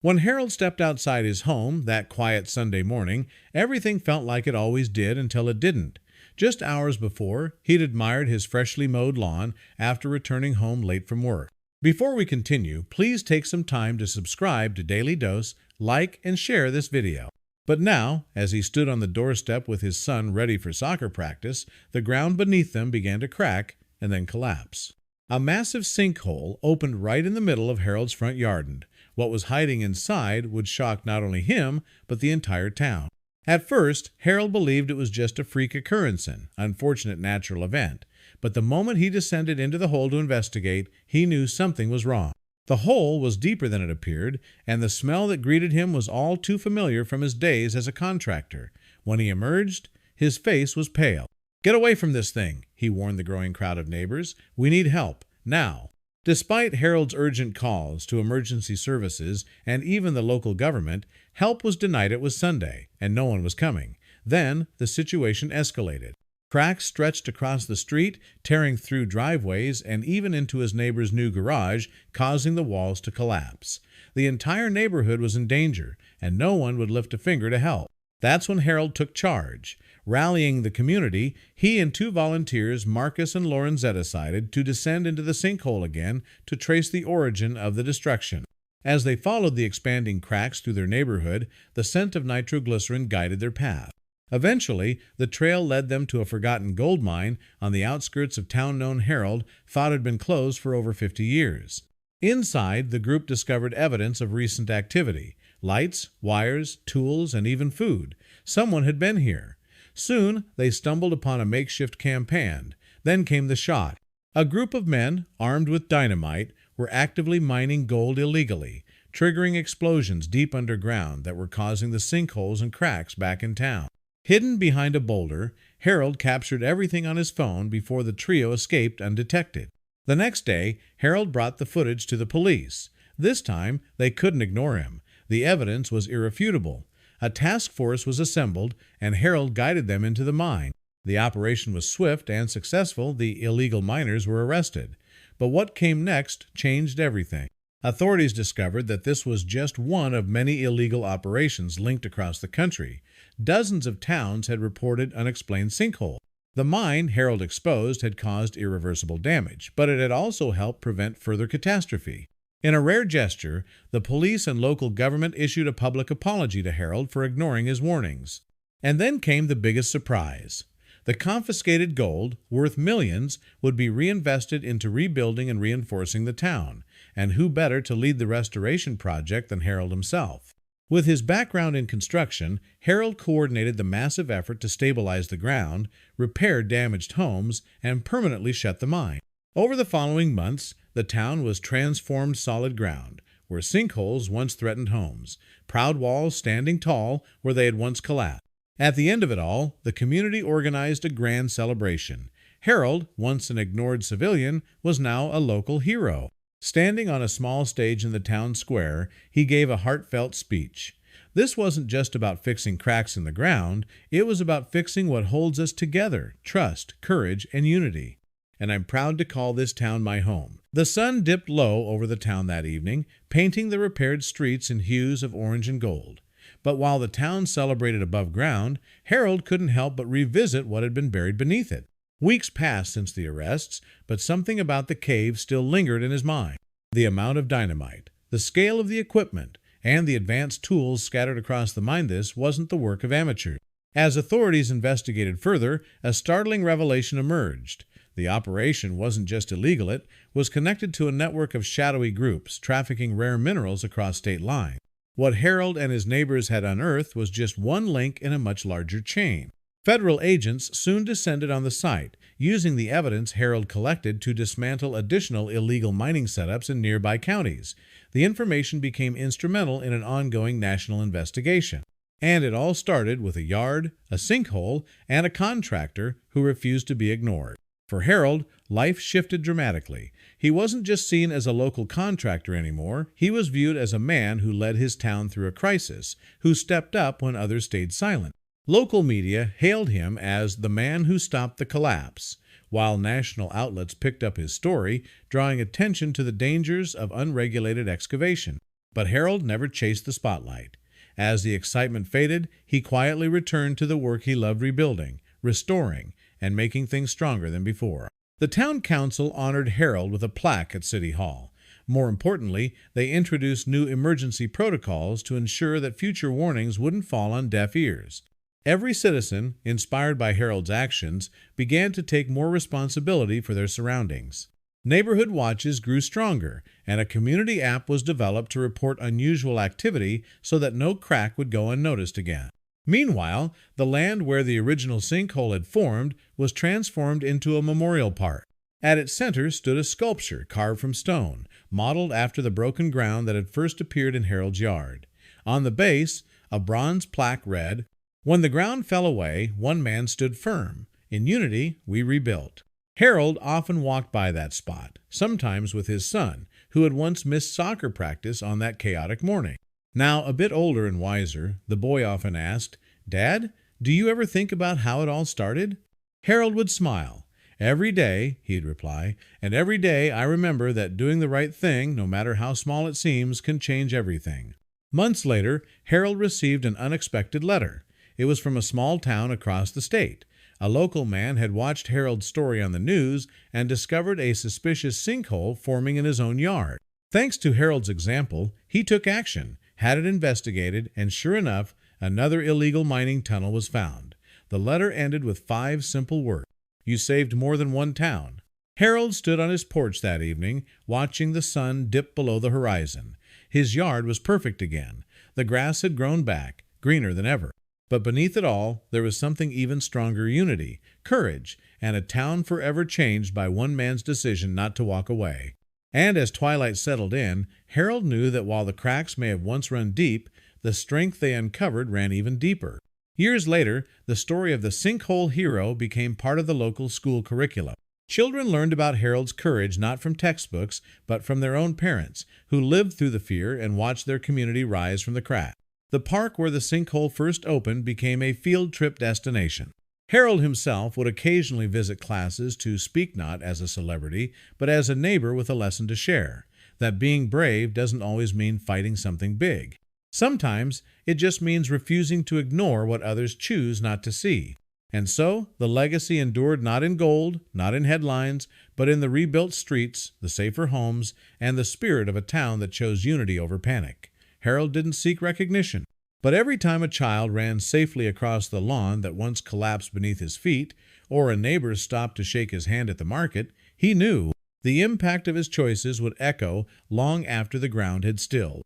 When Harold stepped outside his home that quiet Sunday morning, everything felt like it always did until it didn't. Just hours before, he'd admired his freshly mowed lawn after returning home late from work. Before we continue, please take some time to subscribe to Daily Dose, like, and share this video. But now, as he stood on the doorstep with his son ready for soccer practice, the ground beneath them began to crack and then collapse. A massive sinkhole opened right in the middle of Harold's front yard. What was hiding inside would shock not only him, but the entire town. At first, Harold believed it was just a freak occurrence, an unfortunate natural event. But the moment he descended into the hole to investigate, he knew something was wrong. The hole was deeper than it appeared, and the smell that greeted him was all too familiar from his days as a contractor. When he emerged, his face was pale. "Get away from this thing," he warned the growing crowd of neighbors. "We need help, now." Despite Harold's urgent calls to emergency services and even the local government, help was denied. It was Sunday, and no one was coming. Then the situation escalated. Cracks stretched across the street, tearing through driveways and even into his neighbor's new garage, causing the walls to collapse. The entire neighborhood was in danger, and no one would lift a finger to help. That's when Harold took charge. Rallying the community, he and two volunteers, Marcus and Lorenza, decided to descend into the sinkhole again to trace the origin of the destruction. As they followed the expanding cracks through their neighborhood, the scent of nitroglycerin guided their path. Eventually, the trail led them to a forgotten gold mine on the outskirts of town known Harold thought had been closed for over 50 years. Inside, the group discovered evidence of recent activity. Lights, wires, tools, and even food. Someone had been here. Soon, they stumbled upon a makeshift camp hand. Then came the shot. A group of men, armed with dynamite, were actively mining gold illegally, triggering explosions deep underground that were causing the sinkholes and cracks back in town. Hidden behind a boulder, Harold captured everything on his phone before the trio escaped undetected. The next day, Harold brought the footage to the police. This time, they couldn't ignore him. The evidence was irrefutable. A task force was assembled, and Harold guided them into the mine. The operation was swift and successful. The illegal miners were arrested. But what came next changed everything. Authorities discovered that this was just one of many illegal operations linked across the country. Dozens of towns had reported unexplained sinkhole. The mine Harold exposed had caused irreversible damage, but it had also helped prevent further catastrophe. In a rare gesture, the police and local government issued a public apology to Harold for ignoring his warnings. And then came the biggest surprise. The confiscated gold, worth millions, would be reinvested into rebuilding and reinforcing the town. And who better to lead the restoration project than Harold himself? With his background in construction, Harold coordinated the massive effort to stabilize the ground, repair damaged homes, and permanently shut the mine. Over the following months, the town was transformed solid ground, where sinkholes once threatened homes, proud walls standing tall where they had once collapsed. At the end of it all, the community organized a grand celebration. Harold, once an ignored civilian, was now a local hero. Standing on a small stage in the town square, he gave a heartfelt speech. This wasn't just about fixing cracks in the ground, it was about fixing what holds us together: trust, courage, and unity. And I'm proud to call this town my home. The sun dipped low over the town that evening, painting the repaired streets in hues of orange and gold. But while the town celebrated above ground, Harold couldn't help but revisit what had been buried beneath it. Weeks passed since the arrests, but something about the cave still lingered in his mind. The amount of dynamite, the scale of the equipment, and the advanced tools scattered across the mine. This wasn't the work of amateurs. As authorities investigated further, a startling revelation emerged. The operation wasn't just illegal, it was connected to a network of shadowy groups trafficking rare minerals across state lines. What Harold and his neighbors had unearthed was just one link in a much larger chain. Federal agents soon descended on the site, using the evidence Harold collected to dismantle additional illegal mining setups in nearby counties. The information became instrumental in an ongoing national investigation. And it all started with a yard, a sinkhole, and a contractor who refused to be ignored. For Harold, life shifted dramatically. He wasn't just seen as a local contractor anymore. He was viewed as a man who led his town through a crisis, who stepped up when others stayed silent. Local media hailed him as the man who stopped the collapse, while national outlets picked up his story, drawing attention to the dangers of unregulated excavation. But Harold never chased the spotlight. As the excitement faded, he quietly returned to the work he loved rebuilding, restoring, and making things stronger than before. The town council honored Harold with a plaque at City Hall. More importantly, they introduced new emergency protocols to ensure that future warnings wouldn't fall on deaf ears. Every citizen, inspired by Harold's actions, began to take more responsibility for their surroundings. Neighborhood watches grew stronger, and a community app was developed to report unusual activity so that no crack would go unnoticed again. Meanwhile, the land where the original sinkhole had formed was transformed into a memorial park. At its center stood a sculpture carved from stone, modeled after the broken ground that had first appeared in Harold's yard. On the base, a bronze plaque read, "When the ground fell away, one man stood firm. In unity, we rebuilt." Harold often walked by that spot, sometimes with his son, who had once missed soccer practice on that chaotic morning. Now, a bit older and wiser, the boy often asked, "Dad, do you ever think about how it all started?" Harold would smile. "Every day," he'd reply, "and every day I remember that doing the right thing, no matter how small it seems, can change everything." Months later, Harold received an unexpected letter. It was from a small town across the state. A local man had watched Harold's story on the news and discovered a suspicious sinkhole forming in his own yard. Thanks to Harold's example, he took action, had it investigated, and sure enough, another illegal mining tunnel was found. The letter ended with 5 simple words. "You saved more than one town." Harold stood on his porch that evening, watching the sun dip below the horizon. His yard was perfect again. The grass had grown back, greener than ever. But beneath it all, there was something even stronger: unity, courage, and a town forever changed by one man's decision not to walk away. And as twilight settled in, Harold knew that while the cracks may have once run deep, the strength they uncovered ran even deeper. Years later, the story of the sinkhole hero became part of the local school curriculum. Children learned about Harold's courage not from textbooks, but from their own parents, who lived through the fear and watched their community rise from the crack. The park where the sinkhole first opened became a field trip destination. Harold himself would occasionally visit classes to speak not as a celebrity, but as a neighbor with a lesson to share. That being brave doesn't always mean fighting something big. Sometimes it just means refusing to ignore what others choose not to see. And so the legacy endured not in gold, not in headlines, but in the rebuilt streets, the safer homes, and the spirit of a town that chose unity over panic. Harold didn't seek recognition, but every time a child ran safely across the lawn that once collapsed beneath his feet, or a neighbor stopped to shake his hand at the market, he knew the impact of his choices would echo long after the ground had stilled.